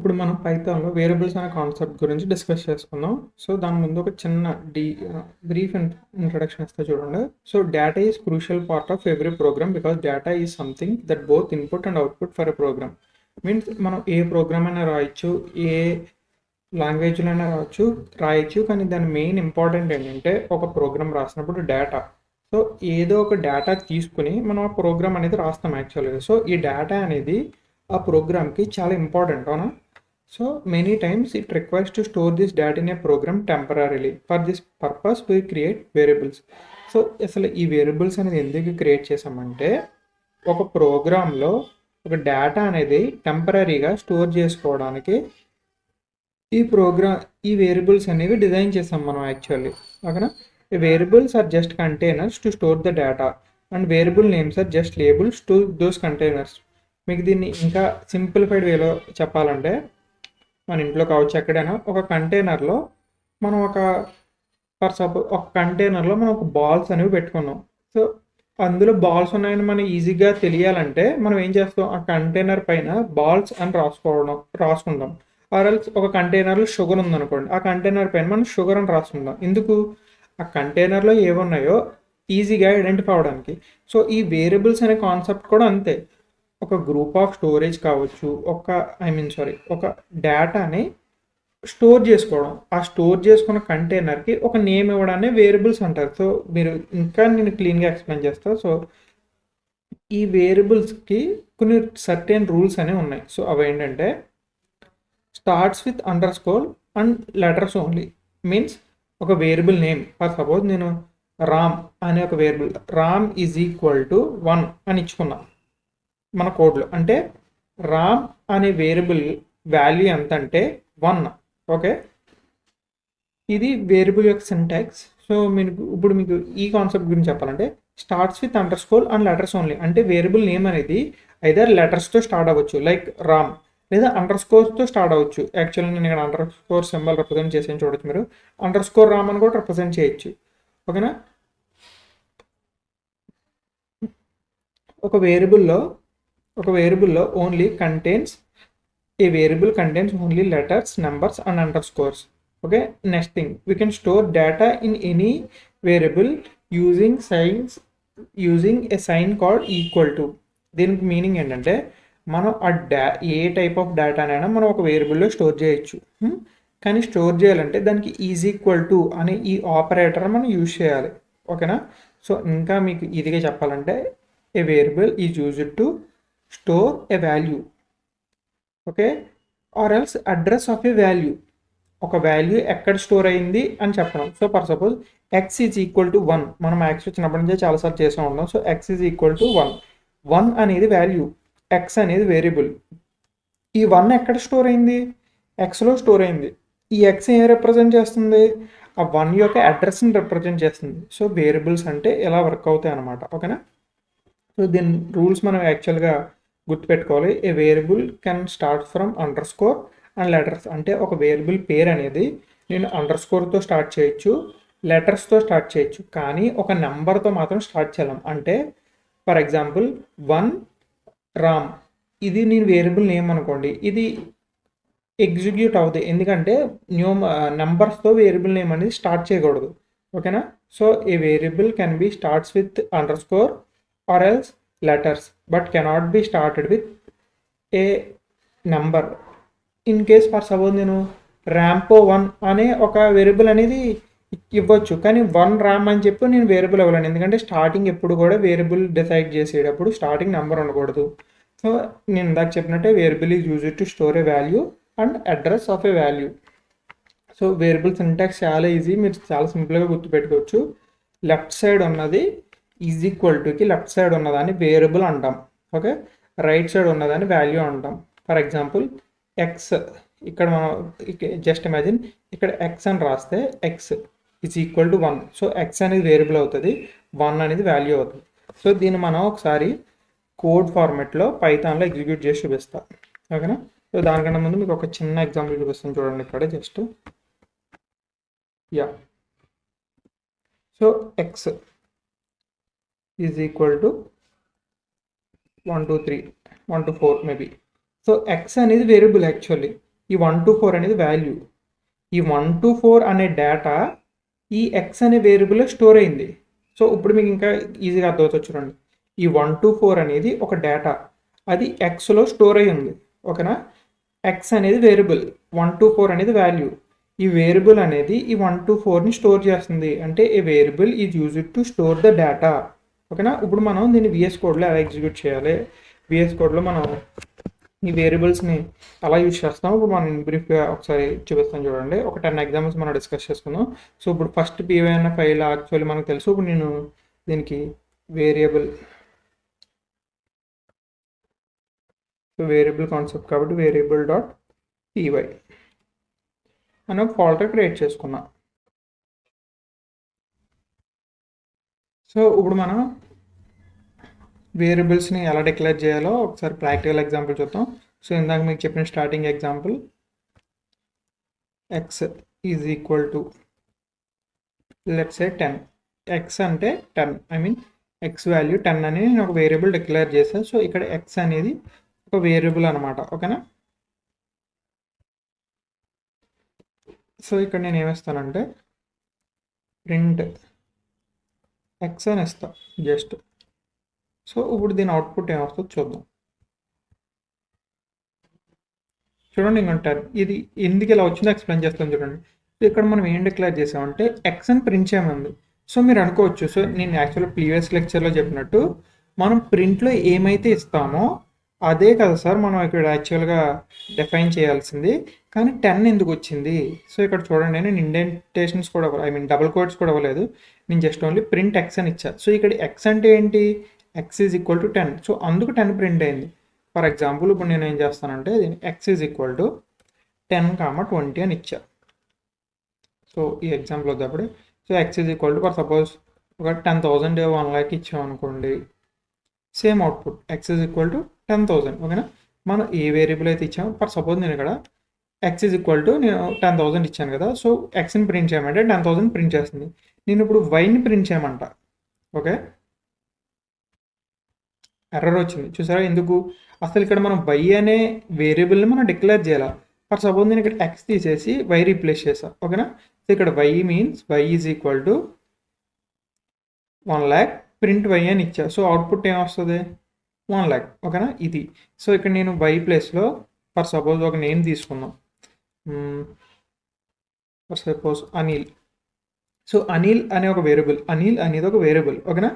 ఇప్పుడు మనం పైథాన్‌లో వేరియబుల్స్ అనే కాన్సెప్ట్ గురించి డిస్కస్ చేసుకుందాం. సో, దాని ముందు ఒక చిన్న బ్రీఫ్ ఇంట్రడక్షన్ ఇస్తా చూడండి. So, data is crucial part of every program because data is something that both input and output for a program. Means మనం ఏ ప్రోగ్రామ్ అయినా రాయొచ్చు, ఏ లాంగ్వేజ్‌లో అయినా రాయొచ్చు. కానీ దాని మెయిన్ ఇంపార్టెంట్ ఏంటంటే ఒక ప్రోగ్రామ్ రాసినప్పుడు డేటా. సో, ఏదో ఒక డేటా తీసుకొని మనం ఆ ప్రోగ్రామ్ అనేది రాస్తాం యాక్చువల్‌గా. సో, ఈ డేటా అనేది ఆ ప్రోగ్రామ్‌కి చాలా ఇంపార్టెంట్. అవునా? So many times it requires to store this data in a program temporarily. For this purpose we create variables. So అసలు ఈ వేరియబుల్స్ అనేది ఎందుకు క్రియేట్ చేసామంటే ఒక ప్రోగ్రాంలో ఒక డేటా అనేది టెంపరీగా స్టోర్ చేసుకోవడానికి ఈ వేరియబుల్స్ అనేవి డిజైన్ చేసాం మనం యాక్చువల్లీ. ఓకేనా? Variables are just containers to store the data and variable names are just labels to those containers. మీకు దీన్ని ఇంకా సింప్లిఫైడ్ వేలో చెప్పాలంటే మన ఇంట్లో కావచ్చు ఎక్కడైనా ఒక కంటైనర్లో మనం ఒక కంటైనర్లో మనం ఒక బాల్స్ అనేవి పెట్టుకున్నాం. సో అందులో బాల్స్ ఉన్నాయని మనం ఈజీగా తెలియాలంటే మనం ఏం చేస్తాం, ఆ కంటైనర్ పైన బాల్స్ అని రాసుకుంటాం. ఆర్ఎల్స్ ఒక కంటైనర్లో షుగర్ ఉందనుకోండి, ఆ కంటైనర్ పైన మనం షుగర్ అని రాసుకుంటాం. ఎందుకు? ఆ కంటైనర్లో ఏమున్నాయో ఈజీగా ఐడెంటిఫై అవడానికి. సో ఈ వేరియబుల్స్ అనే కాన్సెప్ట్ కూడా అంతే. ఒక గ్రూప్ ఆఫ్ స్టోరేజ్ కావచ్చు, ఒక డేటాని స్టోర్ చేసుకోవడం. ఆ స్టోర్ చేసుకున్న కంటైనర్కి ఒక నేమ్ ఇవ్వడాన్ని వేరియబుల్స్ అంటారు. సో మీరు ఇంకా నేను క్లీన్గా ఎక్స్ప్లెయిన్ చేస్తాను. సో ఈ వేరియబుల్స్కి కొన్ని సర్టెన్ రూల్స్ అనేవి ఉన్నాయి. సో అవి ఏంటంటే starts with under score and letters only. Means ఒక వేరియబుల్ నేమ్, ఫర్ సపోజ్ నేను రామ్ అనే ఒక variable Ram is equal to 1 అని ఇచ్చుకున్నా మన కోడ్లో. అంటే రామ్ అనే వేరియబుల్ వాల్యూ ఎంత అంటే 1. ఓకే, ఇది వేరియబుల్ యొక్క సింటాక్స్. సో మీకు ఈ కాన్సెప్ట్ గురించి చెప్పాలంటే starts with under score and letters only. అంటే వేరియబుల్ నేమ్ అనేది ఐదర్ లెటర్స్తో స్టార్ట్ అవ్వచ్చు లైక్ రామ్, లేదా అండర్ స్కోర్తో స్టార్ట్ అవ్వచ్చు. యాక్చువల్లీ నేను ఇక్కడ అండర్ స్కోర్ సింబల్ రిప్రజెంట్ చేసి చూడొచ్చు. మీరు అండర్ స్కోర్ రామ్ అని కూడా రిప్రజెంట్ చేయొచ్చు. ఓకేనా? ఒక వేరియబుల్లో only contains a variable contains only letters, numbers and underscores. Okay, next thing, we can store data in any variable using a sign called equal to. దీనికి మీనింగ్ ఏంటంటే మనం ఏ టైప్ ఆఫ్ డేటానైనా మనం ఒక వేరియబుల్లో స్టోర్ చేయొచ్చు. కానీ స్టోర్ చేయాలంటే దానికి is equal to అనే ఈ ఆపరేటర్ మనం యూజ్ చేయాలి. ఓకేనా? సో ఇంకా మీకు ఈజీగా చెప్పాలంటే a variable is used to store a value. Okay, or else address of a value. ఒక వాల్యూ ఎక్కడ స్టోర్ అయింది అని చెప్పడం. So for suppose x is equal to 1. మనం యాక్స్ వచ్చినప్పటి నుంచే చాలాసార్లు చేస్తూ ఉంటాం. So x is equal to 1 అనేది వాల్యూ, ఎక్స్ అనేది వేరియబుల్. ఈ 1 ఎక్కడ స్టోర్ అయింది? ఎక్స్లో స్టోర్ అయింది. ఈ ఎక్స్ ఏం రిప్రజెంట్ చేస్తుంది? ఆ 1 యొక్క అడ్రస్ని రిప్రజెంట్ చేస్తుంది. సో వేరియబుల్స్ అంటే ఎలా వర్క్ అవుతాయి అన్నమాట. ఓకేనా? సో దీని రూల్స్ మనం యాక్చువల్గా గుర్తుపెట్టుకోవాలి. A variable can start from underscore and letters. అంటే ఒక వేరియబుల్ పేరు అనేది నేను అండర్ స్కోర్తో స్టార్ట్ చేయొచ్చు, లెటర్స్తో స్టార్ట్ చేయొచ్చు, కానీ ఒక నెంబర్తో మాత్రం స్టార్ట్ చేయలేం. అంటే ఫర్ ఎగ్జాంపుల్ 1 రామ్, ఇది నేను వేరియబుల్ నేమ్ అనుకోండి, ఇది ఎగ్జిక్యూట్ అవుతాయి. ఎందుకంటే నెంబర్స్తో వేరియబుల్ నేమ్ అనేది స్టార్ట్ చేయకూడదు. ఓకేనా? So A variable can be starts with under score or else letters but cannot be started with a number. In case for suppose నేను ర్యాంపో 1 అనే ఒక వేరియబుల్ అనేది ఇవ్వచ్చు, కానీ 1 ర్యామ్ అని చెప్పి నేను వేరియబుల్ ఇవ్వలేను. ఎందుకంటే స్టార్టింగ్ ఎప్పుడు కూడా వేరియబుల్ డిసైడ్ చేసేటప్పుడు స్టార్టింగ్ నెంబర్ ఉండకూడదు. సో నేను ఇందాక చెప్పినట్టే variable is used to store a value and address of a value. So variable syntax చాలా ఈజీ, మీరు చాలా సింపుల్గా గుర్తుపెట్టుకోవచ్చు. లెఫ్ట్ సైడ్ ఉన్నది is equal Tuki left side ఉన్నదాన్ని వేరియబుల్ అంటాం. ఓకే, రైట్ సైడ్ ఉన్నదాన్ని వాల్యూ అంటాం. ఫర్ ఎగ్జాంపుల్ ఎక్స్, ఇక్కడ మనం జస్ట్ ఇమాజిన్ ఇక్కడ ఎక్స్ అని రాస్తే X is equal to 1. So X అనేది వేరియబుల్ అవుతుంది, 1 అనేది వాల్యూ అవుతుంది. సో దీన్ని మనం ఒకసారి కోడ్ ఫార్మెట్లో పైథాన్లో ఎగ్జిక్యూట్ చేసి చూపిస్తాం. ఓకేనా? సో దానికన్నా ముందు మీకు ఒక చిన్న ఎగ్జాంపుల్ చూపిస్తాను చూడండి ఇక్కడ just. So X is equal to 1 2 3 1 to 4 maybe. So X అనేది వేరియబుల్ యాక్చువల్లీ. ఈ 1 to 4 అనేది వాల్యూ. ఈ 1 to 4 అనే డేటా ఈ ఎక్స్ అనే వేరియబుల్లో స్టోర్ అయింది. సో ఇప్పుడు మీకు ఇంకా ఈజీగా అర్థమవుతుంది చూడండి. ఈ 1 to 4 అనేది ఒక డేటా, అది ఎక్స్లో స్టోర్ అయి ఉంది. ఓకేనా? ఎక్స్ అనేది వేరియబుల్, 1 to 4 అనేది వాల్యూ. ఈ వేరియబుల్ అనేది ఈ 1 to 4ని స్టోర్ చేస్తుంది. అంటే a variable is used to store the data. ఓకేనా? ఇప్పుడు మనం దీన్ని విఎస్ కోడ్లో ఎలా ఎగ్జిక్యూట్ చేయాలి, విఎస్ కోడ్లో మనం ఈ వేరియబుల్స్ని అలా యూజ్ చేస్తాం. ఇప్పుడు మనం బ్రీఫ్గా ఒకసారి చూపిస్తాను చూడండి. ఒక 10 ఎగ్జాంపుల్స్ మనం డిస్కస్ చేసుకుందాం. సో ఇప్పుడు ఫస్ట్ పివై అన్న ఫైల్ యాక్చువల్లీ మనకు తెలుసు. ఇప్పుడు నేను దీనికి వేరియబుల్ కాన్సెప్ట్ కాబట్టి వేరియబుల్ డాట్ పివై అని ఒక ఫోల్డర్ క్రియేట్ చేసుకున్నాం. సో ఇప్పుడు మనం వేరియబుల్స్ని ఎలా డిక్లేర్ చేయాలో ఒకసారి ప్రాక్టికల్ ఎగ్జాంపుల్ చూద్దాం. సో ఇందాక మీకు చెప్పిన starting example X is equal to let's say 10. X అంటే 10, ఐ మీన్ ఎక్స్ వాల్యూ 10 అని నేను ఒక వేరియబుల్ డిక్లేర్ చేశాను. సో ఇక్కడ ఎక్స్ అనేది ఒక వేరియబుల్ అనమాట. ఓకేనా? సో ఇక్కడ నేను ఏమిస్తానంటే ప్రింట్ ఎక్స్ అని ఇస్తాను జస్ట్. సో ఇప్పుడు దీని అవుట్పుట్ ఏమొస్తుందో చూద్దాం. చూడండి ఇంకంటారు ఇది ఎందుకు ఇలా వచ్చిందో ఎక్స్ప్లెయిన్ చేస్తాను చూడండి. ఇక్కడ మనం ఏం డిక్లేర్ చేసామంటే ఎక్స్ అని ప్రింట్ చేయమంది. సో మీరు అనుకోవచ్చు, సో నేను యాక్చువల్గా ప్రీవియస్ లెక్చర్లో చెప్పినట్టు మనం ప్రింట్లో ఏమైతే ఇస్తామో అదే కదా సార్ మనం ఇక్కడ యాక్చువల్గా డిఫైన్ చేయాల్సింది. కానీ 10 ఎందుకు వచ్చింది? సో ఇక్కడ చూడండి, నేను ఇండెంటేషన్స్ కూడా ఐ మీన్ డబుల్ కోట్స్ కూడా ఇవ్వలేదు. నేను జస్ట్ ఓన్లీ ప్రింట్ ఎక్స్ అని ఇచ్చా. సో ఇక్కడ ఎక్స్ అంటే ఏంటి? X is equal to 10. So అందుకు 10 ప్రింట్ అయింది. ఫర్ ఎగ్జాంపుల్ ఇప్పుడు నేను ఏం చేస్తానంటే ఎక్స్ ఈజ్ ఈక్వల్ టు 10, 20 అని ఇచ్చా. సో ఈ ఎగ్జాంపుల్ వద్దప్పుడు so x is equal to for suppose ఒక 10,000 1 lakh ఇచ్చామనుకోండి, same output x is equal to 10,000. ఓకేనా? మనం ఏ వేరియబుల్ అయితే ఇచ్చామో ఫర్ సపోజ్ నేను ఇక్కడ ఎక్స్ ఈజ్ ఈక్వల్ టు నేను 10,000 ఇచ్చాను కదా. సో ఎక్స్ని ప్రింట్ చేయమంటే 10,000 ప్రింట్ చేస్తుంది. నేను ఇప్పుడు వైని ప్రింట్ చేయమంట. ఓకే, ఎర్రర్ వచ్చింది చూసారా? ఎందుకు? అసలు ఇక్కడ మనం వై అనే వేరియబుల్ని మనం డిక్లేర్ చేయాలి. ఫర్ సపోజ్ నేను ఇక్కడ ఎక్స్ తీసేసి వై రీప్లేస్ చేసా. ఓకేనా? సో ఇక్కడ y means y is equal to 1 lakh print y అని ఇచ్చా. సో అవుట్పుట్ ఏమొస్తుంది? 1 lakh. ఓకేనా? ఇది. సో ఇక్కడ నేను వై ప్లేస్లో ఫర్ సపోజ్ ఒక నేమ్ తీసుకుందాం. For suppose Anil. So Anil అనే ఒక వేరియబుల్, అనిల్ అనేది ఒక వేరియబుల్. ఓకేనా?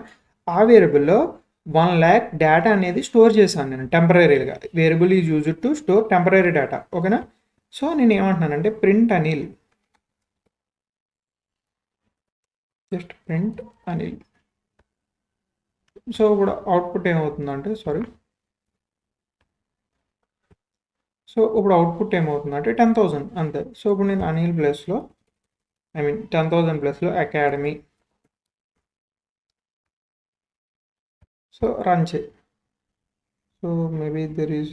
ఆ వేరియబుల్లో 1 lakh డేటా అనేది స్టోర్ చేశాను నేను టెంపరీగా. Variable is used to store temporary data. ఓకేనా? సో నేను ఏమంటున్నానంటే print Anil, just print Anil. So ఇప్పుడు అవుట్పుట్ ఏమవుతుందంటే సో ఇప్పుడు అవుట్పుట్ ఏమవుతుందంటే 10,000 అంతే. సో ఇప్పుడు నేను అనిల్ ప్లేస్లో ఐ మీన్ 10,000 ప్లేస్లో అకాడమీ సో రన్ చేయి. So maybe there is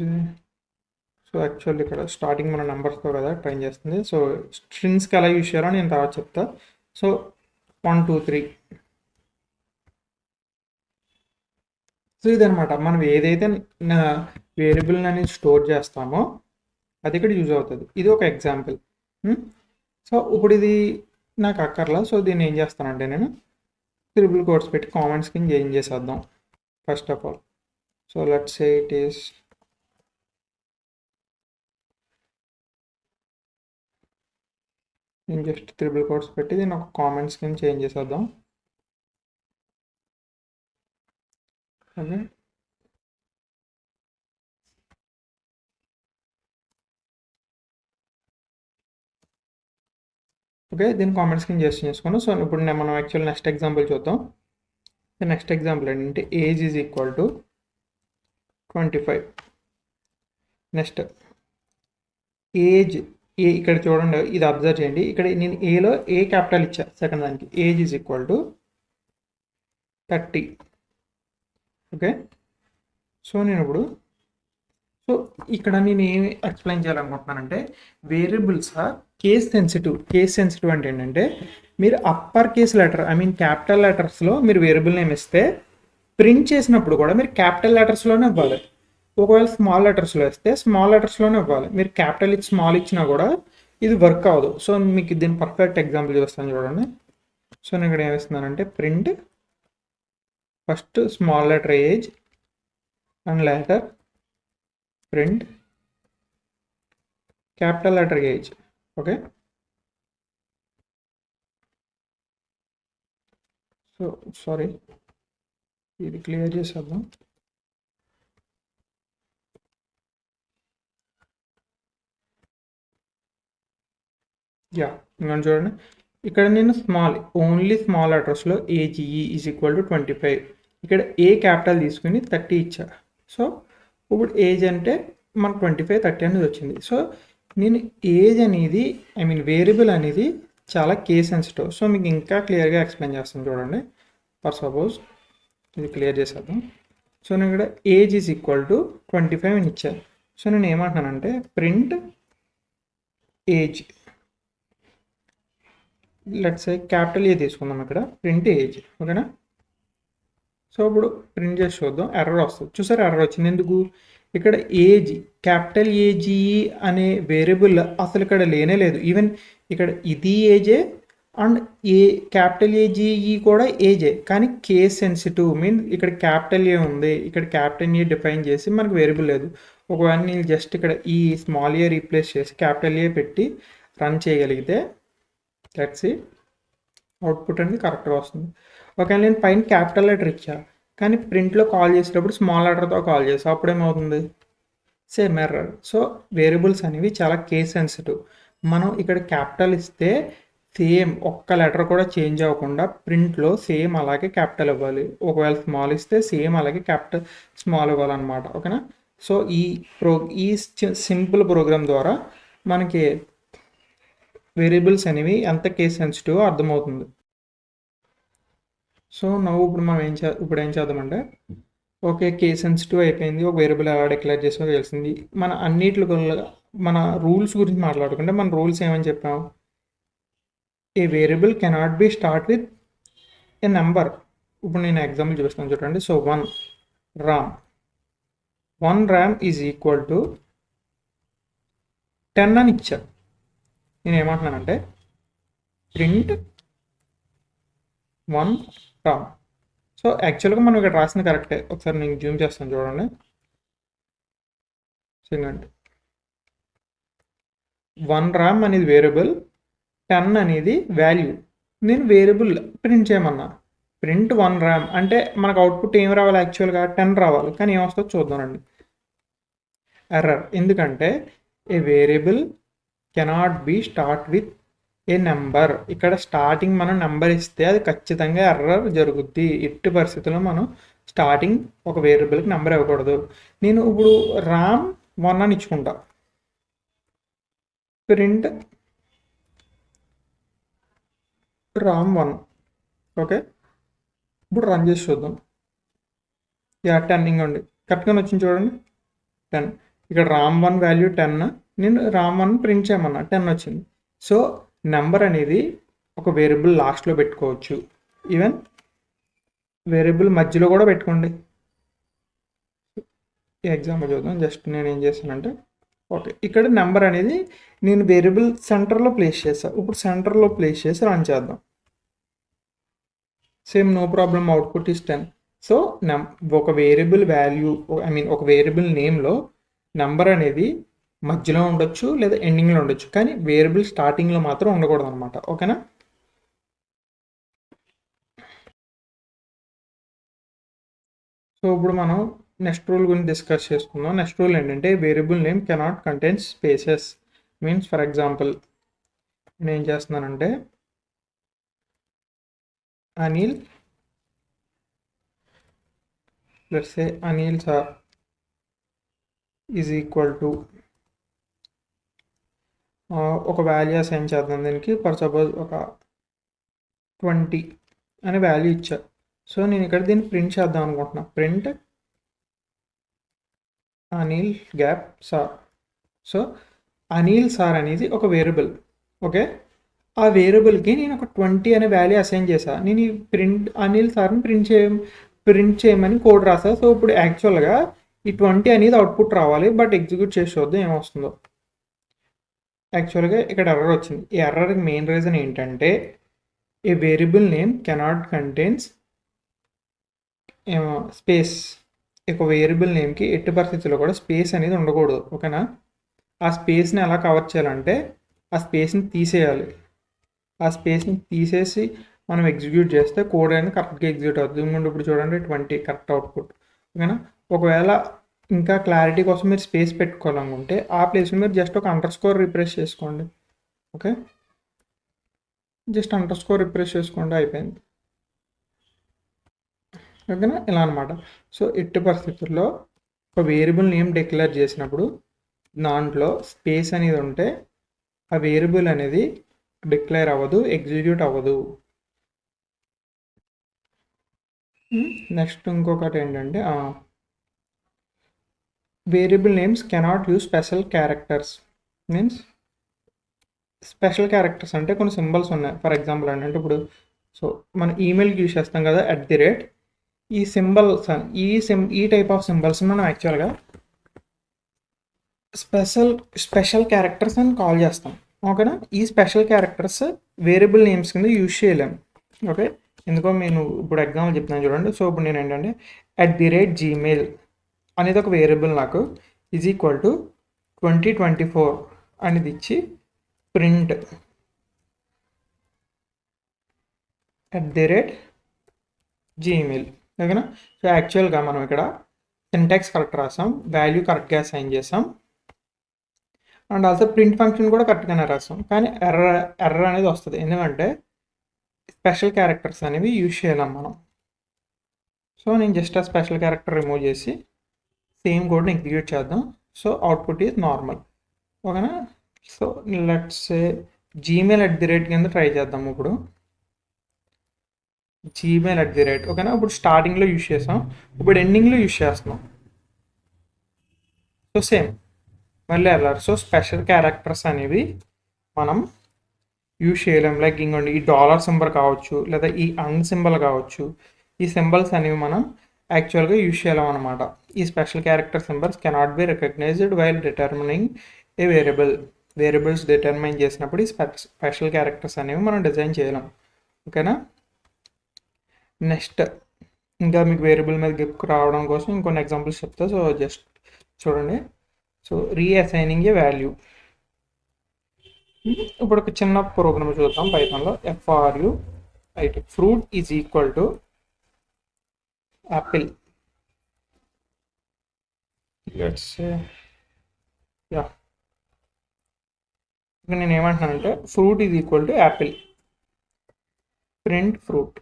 so actually ఇక్కడ స్టార్టింగ్ మన నెంబర్స్తో కదా ట్రైన్ చేస్తుంది. సో స్ట్రింగ్స్కి ఎలా యూజ్ చేయాలో నేను తర్వాత చెప్తా. సో 1 2 3. సో ఇదనమాట మనం ఏదైతే వేరియబుల్ అనేది స్టోర్ చేస్తామో అది ఇక్కడ యూజ్ అవుతుంది. ఇది ఒక ఎగ్జాంపుల్. సో ఇప్పుడు ఇది నాకు అక్కర్లా. సో దీన్ని ఏం చేస్తానంటే నేను ట్రిపుల్ కోట్స్ పెట్టి కామెంట్స్ కింద చేంజ్ చేసేద్దాం first of all. So let's say it is నేను జస్ట్ ట్రిపుల్ కోట్స్ పెట్టి దీన్ని ఒక కామెంట్స్ కింద చేంజ్ చేసేద్దాం. ఓకే, ఓకే దీన్ని కామెంట్స్ కింద చేసుకున్నాం. సో ఇప్పుడు మనం యాక్చువల్ నెక్స్ట్ ఎగ్జాంపుల్ చూద్దాం. నెక్స్ట్ ఎగ్జాంపుల్ ఏంటంటే age is equal to 25. Next age ఇక్కడ చూడండి, ఇది అబ్జర్వ్ చేయండి. ఇక్కడ నేను ఏలో ఏ క్యాపిటల్ ఇచ్చా సెకండ్ దానికి. Age is equal to 30. Okay, so నేను ఇప్పుడు సో ఇక్కడ నేను ఏమి ఎక్స్ప్లెయిన్ చేయాలనుకుంటున్నానంటే variables are case sensitive. Case sensitive అంటే ఏంటంటే మీరు upper case letter I mean capital లెటర్స్లో మీరు వేరియబుల్ నేమ్ ఇస్తే ప్రింట్ చేసినప్పుడు కూడా మీరు క్యాపిటల్ లెటర్స్లోనే ఇవ్వాలి. ఒకవేళ స్మాల్ లెటర్స్లో ఇస్తే స్మాల్ లెటర్స్లోనే ఇవ్వాలి. మీరు క్యాపిటల్ ఇచ్చి స్మాల్ ఇచ్చినా కూడా ఇది వర్క్ అవ్వదు. సో మీకు దీని పర్ఫెక్ట్ ఎగ్జాంపుల్ చూస్తాను చూడండి. సో నేను ఇక్కడ ఏమిస్తున్నానంటే print first small letter age and later print capital letter age. Okay, so sorry ఇది క్లియర్ చేసేద్దాం. యా, ఇంకా చూడండి ఇక్కడ నేను ఓన్లీ స్మాల్ లెటర్స్లో ఏజీఈ ఈజ్ ఈక్వల్ టు 25. ఇక్కడ ఏ క్యాపిటల్ తీసుకుని 30 ఇచ్చా. సో ఇప్పుడు ఏజ్ అంటే మనకు 25, 30 అనేది వచ్చింది. సో నేను ఏజ్ అనేది వేరియబుల్ అనేది చాలా కేస్ సెన్సిటివ్. సో మీకు ఇంకా క్లియర్గా ఎక్స్ప్లెయిన్ చేస్తాను చూడండి. ఫర్ సపోజ్ ఇది క్లియర్ చేసేద్దాం. సో నేను ఇక్కడ ఏజ్ ఈజ్ ఈక్వల్ టు 25 అని ఇచ్చాను. సో నేను ఏమంటున్నానంటే print age, let's say capital A తీసుకుందాం ఇక్కడ, ప్రింట్ ఏజ్. ఓకేనా, సో ఇప్పుడు ప్రింట్ చేసి చూద్దాం. ఎర్రర్ వస్తుంది. చూసారు ఎర్రర్ వచ్చింది ఎందుకు? ఇక్కడ ఏజ్ క్యాపిటల్ ఏజీఈ అనే వేరియబుల్ అసలు ఇక్కడ లేనే లేదు. ఈవెన్ ఇక్కడ ఇది ఏజే అండ్ క్యాపిటల్ ఏజీఈ కూడా ఏజే, కానీ కేస్ సెన్సిటివ్ ఇక్కడ క్యాపిటల్ ఏ ఉంది, ఇక్కడ క్యాపిటల్ ఏ డిఫైన్ చేసి మనకు వేరియబుల్ లేదు. ఒకవేళ నేను జస్ట్ ఇక్కడ ఈ స్మాల్ ఏ రీప్లేస్ చేసి క్యాపిటల్ ఏ పెట్టి రన్ చేయగలిగితే లెట్స్ సీ అవుట్పుట్ అనేది కరెక్ట్గా వస్తుంది. ఒకవేళ నేను పైన క్యాపిటల్ లెటర్ ఇచ్చా కానీ ప్రింట్లో కాల్ చేసేటప్పుడు స్మాల్ లెటర్తో కాల్ చేసా, అప్పుడు ఏమవుతుంది? Same error. సో వేరియబుల్స్ అనేవి చాలా కేస్ సెన్సిటివ్. మనం ఇక్కడ క్యాపిటల్ ఇస్తే సేమ్ ఒక్క లెటర్ కూడా చేంజ్ అవ్వకుండా ప్రింట్లో సేమ్ అలాగే క్యాపిటల్ ఇవ్వాలి. ఒకవేళ స్మాల్ ఇస్తే సేమ్ అలాగే క్యాపిటల్ స్మాల్ ఇవ్వాలన్నమాట. ఓకేనా, సో ఈ సింపుల్ ప్రోగ్రామ్ ద్వారా మనకి వేరియబుల్స్ అనేవి ఎంత కేస్ సెన్సిటివ్ అర్థమవుతుంది. సో ఇప్పుడు మనం ఏం చేద్దామంటే, ఓకే కేస్ సెన్సిటివ్ అయిపోయింది, ఒక వేరియబుల్ ఎలా డిక్లేర్ చేసో తెలిసింది. మన రూల్స్ గురించి మాట్లాడుకుంటే మన రూల్స్ ఏమని చెప్పాం? A variable cannot be start with a number. ఇప్పుడు నేను ఎగ్జాంపుల్ చూపిస్తాను చూడండి. So 1 RAM is equal to 10 అని ఇచ్చా. నేను ఏమంటున్నానంటే ప్రింట్ 1 RAM. సో యాక్చువల్గా మనం ఇక్కడ రాసింది కరెక్టే. ఒకసారి నేను జూమ్ చేస్తాను చూడండి. చూడండి 1 RAM అనేది వేరియబుల్, 10 అనేది వాల్యూ. నేను వేరియబుల్ ప్రింట్ చేయమన్నా, ప్రింట్ 1 RAM అంటే మనకు అవుట్పుట్ ఏం రావాలి? యాక్చువల్గా 10 రావాలి, కానీ ఏమొస్తుందో చూద్దామండి. ఎర్రర్. ఎందుకంటే a variable cannot be start with a number. ఇక్కడ స్టార్టింగ్ మనం నెంబర్ ఇస్తే అది ఖచ్చితంగా ఎర్రర్ జరుగుద్ది. ఎట్టి పరిస్థితుల్లో మనం స్టార్టింగ్ ఒక వేరియబుల్కి నెంబర్ ఇవ్వకూడదు. నేను ఇప్పుడు RAM 1 అని ఇచ్చుకుంటా, ప్రింట్ RAM 1. ఓకే, ఇప్పుడు రన్ చేసి చూద్దాం. 10 ఇంకోండి కరెక్ట్గా వచ్చింది చూడండి, 10. ఇక్కడ RAM 1 వాల్యూ 10, నేను RAM 1 ప్రింట్ చేయమన్నా, 10 వచ్చింది. సో నెంబర్ అనేది ఒక వేరియబుల్ లాస్ట్లో పెట్టుకోవచ్చు, ఈవెన్ వేరియబుల్ మధ్యలో కూడా పెట్టుకోండి. ఈ ఎగ్జాంపుల్ చూద్దాం. జస్ట్ నేను ఏం చేస్తానంటే, ఓకే ఇక్కడ నెంబర్ అనేది నేను వేరియబుల్ సెంటర్లో ప్లేస్ చేస్తాను. ఇప్పుడు సెంటర్లో ప్లేస్ చేసి రన్ చేద్దాం. Same no problem, output is 10. So ఒక వేరియబుల్ వాల్యూ ఒక వేరియబుల్ నేమ్లో నెంబర్ అనేది మధ్యలో ఉండొచ్చు లేదా ఎండింగ్లో ఉండొచ్చు, కానీ వేరియబుల్ స్టార్టింగ్లో మాత్రం ఉండకూడదు అనమాట. ఓకేనా, సో ఇప్పుడు మనం నెక్స్ట్ రూల్ గురించి డిస్కస్ చేసుకుందాం. నెక్స్ట్ రూల్ ఏంటంటే variable name cannot contain spaces. Means for example నేను ఏం చేస్తున్నానంటే Anil, let's say Anil sir is equal to ఒక వాల్యూ అసైన్ చేద్దాం దీనికి. ఫర్ సపోజ్ ఒక 20 అనే వాల్యూ ఇచ్చా. సో నేను ఇక్కడ దీన్ని ప్రింట్ చేద్దాం అనుకుంటున్నా, print Anil gap sir. So Anil sir అనేది ఒక వేరియబుల్. ఓకే, ఆ వేరియబుల్కి నేను ఒక 20 అనే వాల్యూ అసైన్ చేశా. నేను ఈ అనిల్ సార్ని ప్రింట్ చేయమని కోడ్ రాసా. సో ఇప్పుడు యాక్చువల్గా ఈ 20 అనేది అవుట్పుట్ రావాలి, బట్ ఎగ్జిక్యూట్ చేసి చూద్దాం ఏమొస్తుందో. యాక్చువల్గా ఇక్కడ ఎర్రర్ వచ్చింది. ఈ ఎర్రర్కి మెయిన్ రీజన్ ఏంటంటే a variable name cannot contains space. ఒక వేరియబుల్ నేమ్కి ఎట్టి పరిస్థితుల్లో కూడా స్పేస్ అనేది ఉండకూడదు, ఓకేనా. ఆ స్పేస్ని ఎలా కవర్ చేయాలంటే ఆ స్పేస్ని తీసేయాలి. ఆ స్పేస్ని తీసేసి మనం ఎగ్జిక్యూట్ చేస్తే కోడ్ అనేది కరెక్ట్గా ఎగ్జిక్యూట్ అవుతుంది. ముందు ఇప్పుడు చూడండి 20 కరెక్ట్ అవుట్పుట్, ఓకేనా. ఒకవేళ ఇంకా క్లారిటీ కోసం మీరు స్పేస్ పెట్టుకోవాలనుకుంటే ఆ ప్లేస్లో మీరు జస్ట్ ఒక అండర్ స్కోర్ రిప్రెస్ చేసుకోండి, okay. Just under score repress చేసుకోండి, అయిపోయింది, ఓకేనా. ఇలా అనమాట. సో ఎట్టి పరిస్థితుల్లో ఒక వేరియబుల్ నేమ్ డిక్లేర్ చేసినప్పుడు దాంట్లో స్పేస్ అనేది ఉంటే ఆ వేరియబుల్ అనేది డిక్లేర్ అవ్వదు, ఎగ్జిక్యూట్ అవ్వదు. నెక్స్ట్ ఇంకొకటి ఏంటంటే variable names cannot use special characters. Means special characters అంటే కొన్ని సింబల్స్ ఉన్నాయి. ఫర్ ఎగ్జాంపుల్ అంటే ఇప్పుడు సో మనం ఈమెయిల్కి యూజ్ చేస్తాం కదా @ ఈ సింబల్స్, ఈ టైప్ ఆఫ్ సింబల్స్ మనం యాక్చువల్గా స్పెషల్ క్యారెక్టర్స్ అని కాల్ చేస్తాం, ఓకేనా. ఈ స్పెషల్ క్యారెక్టర్స్ వేరియబుల్ నేమ్స్ కింద యూజ్ చేయలేము, ఓకే. ఎందుకో నేను ఇప్పుడు ఎగ్జాంపుల్ చెప్తున్నాను చూడండి. సో ఇప్పుడు నేను ఏంటంటే @gmail అనేది ఒక వేరియబుల్ నాకు = 2024 అనేది ఇచ్చి ప్రింట్ @gmail, ఓకేనా. సో యాక్చువల్గా మనం ఇక్కడ సింటాక్స్ కరెక్ట్ రాసాం, వాల్యూ కరెక్ట్గా అసైన్ చేసాం, అండ్ ఆల్సో ప్రింట్ ఫంక్షన్ కూడా కరెక్ట్గానే రాసాం. కానీ ఎర్రర్ అనేది వస్తుంది, ఎందుకంటే స్పెషల్ క్యారెక్టర్స్ అనేవి యూజ్ చేయలేం మనం. సో నేను జస్ట్ ఆ స్పెషల్ క్యారెక్టర్ రిమూవ్ చేసి సేమ్ కోడ్ని ఎగ్జిక్యూట్ చేద్దాం. సో అవుట్పుట్ ఈజ్ నార్మల్, ఓకేనా. సో లెట్స్ జీమెయిల్ @ కింద ట్రై చేద్దాం. ఇప్పుడు జీమెయిల్ @ ఓకేనా. ఇప్పుడు స్టార్టింగ్లో యూజ్ చేసాం, ఇప్పుడు ఎండింగ్లో యూజ్ చేస్తున్నాం. సో సేమ్ మళ్ళీ ఎర్రర్. సో స్పెషల్ క్యారెక్టర్స్ అనేవి మనం యూజ్ చేయలేం. లైక్ ఇంకోండి ఈ డాలర్ సింబల్ కావచ్చు, లేదా ఈ సింబల్ కావచ్చు, ఈ సింబల్స్ అనేవి మనం యాక్చువల్గా యూజ్ చేయలేం అనమాట. ఈ special character symbols cannot be recognized while determining a variables determine చేసినప్పుడు ఈ స్పెషల్ క్యారెక్టర్స్ అనేవి మనం డిజైన్ చేయలేం, ఓకేనా. నెక్స్ట్ ఇంకా మీకు వేరియబుల్ మీద గ్రిప్ రావడం కోసం ఇంకొన్ని ఎగ్జాంపుల్స్ చెప్తా. సో జస్ట్ చూడండి. So reassigning a value. ఇప్పుడు ఒక చిన్న ప్రోగ్రామ్ చూద్దాం పైథాన్లో. FRUIT fruit is equal to apple. ఇక్కడ నేను ఏమంటున్నానంటే fruit is equal to apple, print fruit.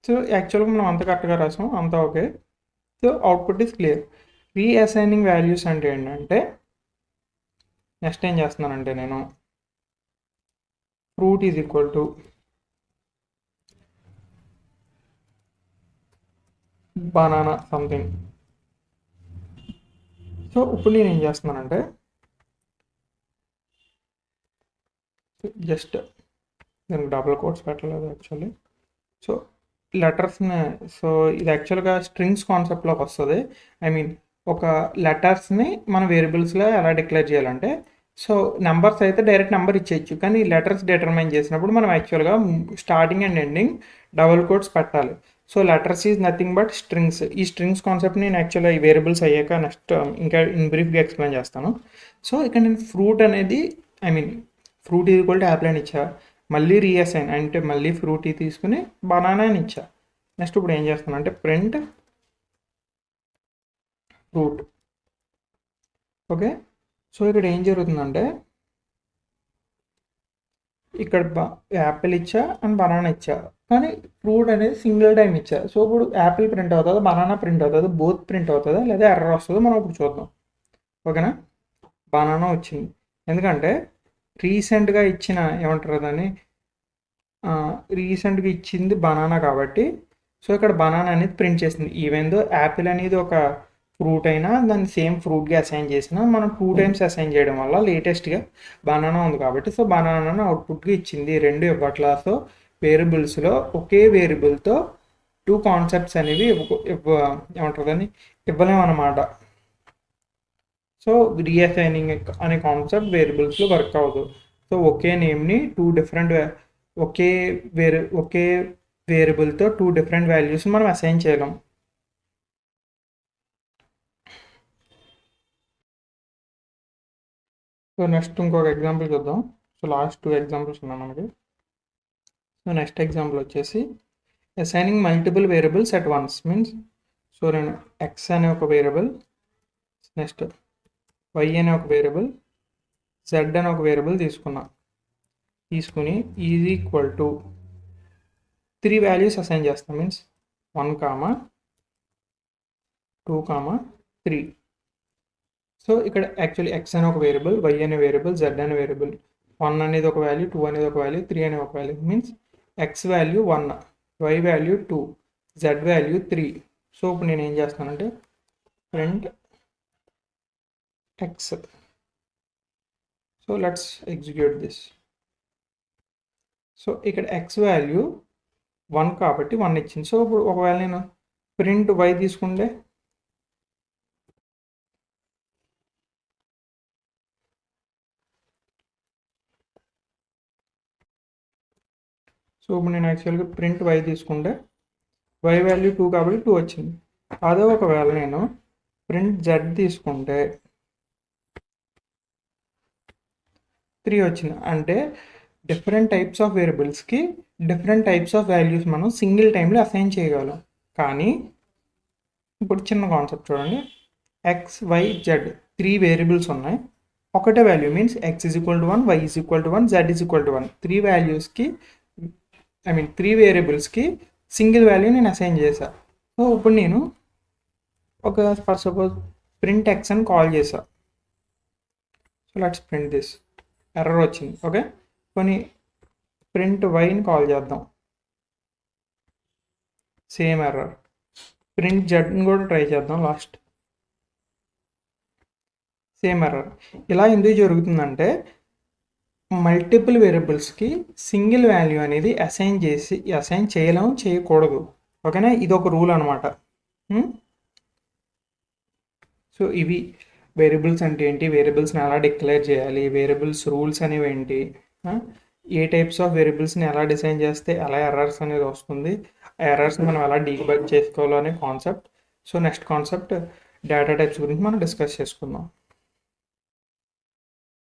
So యాక్చువల్గా మనం అంత కరెక్ట్గా రాసాం, అంతా okay. So output is clear. Reassigning values అంటే ఏంటంటే నెక్స్ట్ ఏం చేస్తున్నానంటే నేను fruit is equal to banana something. So ఇప్పుడు నేను ఏం చేస్తున్నానంటే జస్ట్ నేను డబుల్ కోట్స్ పెట్టలేదు యాక్చువల్లీ. సో లెటర్స్ని, సో ఇది యాక్చువల్గా స్ట్రింగ్స్ కాన్సెప్ట్లోకి వస్తుంది. ఐ మీన్ ఒక లెటర్స్ని మన వేరియబుల్స్లో ఎలా డిక్లేర్ చేయాలంటే, సో నెంబర్స్ అయితే డైరెక్ట్ నెంబర్ ఇచ్చేయచ్చు, కానీ లెటర్స్ డిటర్మైన్ చేసినప్పుడు మనం యాక్చువల్గా starting and ending double quotes పెట్టాలి. So letters is nothing but strings. ఈ స్ట్రింగ్స్ కాన్సెప్ట్ నేను యాక్చువల్గా ఈ వేరియబుల్స్ అయ్యాక నెక్స్ట్ ఇంకా ఇన్ బ్రీఫ్గా ఎక్స్ప్లెయిన్ చేస్తాను. సో ఇక్కడ నేను ఫ్రూట్ అనేది, I mean fruit is equal to Apple అని ఇచ్చా, మళ్ళీ రీఅసైన్ అంటే మళ్ళీ ఫ్రూటీ తీసుకుని బనానా అని ఇచ్చా. నెక్స్ట్ ఇప్పుడు ఏం చేస్తాను అంటే ప్రింట్ ఫ్రూట్, ఓకే. సో ఇక్కడ ఏం జరుగుతుందంటే ఇక్కడ యాపిల్ ఇచ్చా అండ్ బనానా ఇచ్చా, కానీ ఫ్రూట్ అనేది సింగిల్ టైం ఇచ్చా. సో ఇప్పుడు యాపిల్ ప్రింట్ అవుతుందా, బనానా ప్రింట్ అవుతుందా, బోత్ ప్రింట్ అవుతుందా, లేదా ఎర్రర్ వస్తుందో మనం ఇప్పుడు చూద్దాం, ఓకేనా. బనానా వచ్చింది, ఎందుకంటే రీసెంట్గా ఇచ్చిన ఏమంటారు దాన్ని, రీసెంట్గా ఇచ్చింది బనానా కాబట్టి. సో ఇక్కడ బనానా అనేది ప్రింట్ చేసింది, ఈవెన్ దో యాపిల్ అనేది ఒక ఫ్రూట్ అయినా దాన్ని సేమ్ ఫ్రూట్గా అసైన్ చేసినా మనం 2 టైమ్స్ అసైన్ చేయడం వల్ల లేటెస్ట్గా బనానా ఉంది కాబట్టి సో బనానాను అవుట్పుట్గా ఇచ్చింది. రెండు ఇవ్వట్లా. సో వేరియబుల్స్లో ఒకే వేరియబుల్తో 2 కాన్సెప్ట్స్ అనేవి ఏమంటుందని ఇవ్వలేమన్నమాట. సో రీఅసైనింగ్ అనే కాన్సెప్ట్ వేరియబుల్స్లో వర్క్ అవ్వదు. సో ఒకే నేమ్ని ఒకే వేరియబుల్తో 2 డిఫరెంట్ వాల్యూస్ మనం అసైన్ చేయలేం. సో నెక్స్ట్ ఇంకొక ఎగ్జాంపుల్ చూద్దాం. సో లాస్ట్ 2 ఎగ్జాంపుల్స్ ఉన్నాయి మనకి. సో నెక్స్ట్ ఎగ్జాంపుల్ వచ్చేసి assigning multiple variables at once means, so నేను ఎక్స్ అనే ఒక వేరియబుల్, నెక్స్ట్ వై అనే ఒక వేరియబుల్, జెడ్ అనే ఒక వేరియబుల్ తీసుకుని is equal to 3 values assign చేస్తాం. మీన్స్ 1, 2, 3. సో ఇక్కడ యాక్చువల్లీ ఎక్స్ అనే ఒక వేరియబుల్, వై అనే వేరియబుల్, జెడ్ అనే వేరియబుల్, 1 అనేది ఒక వాల్యూ, 2 అనేది ఒక వాల్యూ, 3 అనే ఒక value. Means x value 1, y value 2, z value 3. So ఇప్పుడు నేను ఏం చేస్తానంటే print x. So let's execute this. So ఇక్కడ ఎక్స్ వాల్యూ 1 కాబట్టి 1 ఇచ్చింది. సో ఇప్పుడు ఒకవేళ నేను ప్రింట్ వై తీసుకుంటే సో ఇప్పుడు నేను యాక్చువల్గా ప్రింట్ వై తీసుకుంటే వై వాల్యూ 2 కాబట్టి 2 వచ్చింది. అదే ఒకవేళ నేను ప్రింట్ జెడ్ తీసుకుంటే 3 వచ్చింది. అంటే డిఫరెంట్ టైప్స్ ఆఫ్ వేరియబుల్స్కి డిఫరెంట్ టైప్స్ ఆఫ్ వాల్యూస్ మనం సింగిల్ టైంలో అసైన్ చేయగలం. కానీ ఇప్పుడు చిన్న కాన్సెప్ట్ చూడండి. ఎక్స్, వై, జెడ్ 3 వేరియబుల్స్ ఉన్నాయి. ఒకటే value means x is equal to 1, y is equal to 1, z is equal to 1. 3 వాల్యూస్కి 3 వేరియబుల్స్కి సింగిల్ వాల్యూ నేను అసైన్ చేశాను. సో ఇప్పుడు నేను ఫర్ సపోజ్ ప్రింట్ ఎక్స్ అని కాల్ చేసా. So let's print this. Error వచ్చింది. ఓకే, కొన్ని ప్రింట్ వైని కాల్ చేద్దాం. Same error. ప్రింట్ జెడ్ని కూడా ట్రై చేద్దాం. Last same error. ఇలా ఎందుకు జరుగుతుందంటే మల్టిపుల్ వేరియబుల్స్కి సింగిల్ వాల్యూ అనేది అసైన్ చేయకూడదు. ఓకేనా, ఇది ఒక రూల్ అనమాట. సో ఇవి వేరియబుల్స్ అంటే ఏంటి, వేరియబుల్స్ని ఎలా డిక్లేర్ చేయాలి, వేరియబుల్స్ రూల్స్ అనేవి ఏంటి, ఏ టైప్స్ ఆఫ్ వేరియబుల్స్ని ఎలా డిజైన్ చేస్తే ఎలా ఎర్రర్స్ అనేది వస్తుంది, ఆ ఎర్రర్స్ని మనం ఎలా డీబగ్ చేసుకోవాలో అనే concept. So next concept data types గురించి మనం డిస్కస్ చేసుకుందాం.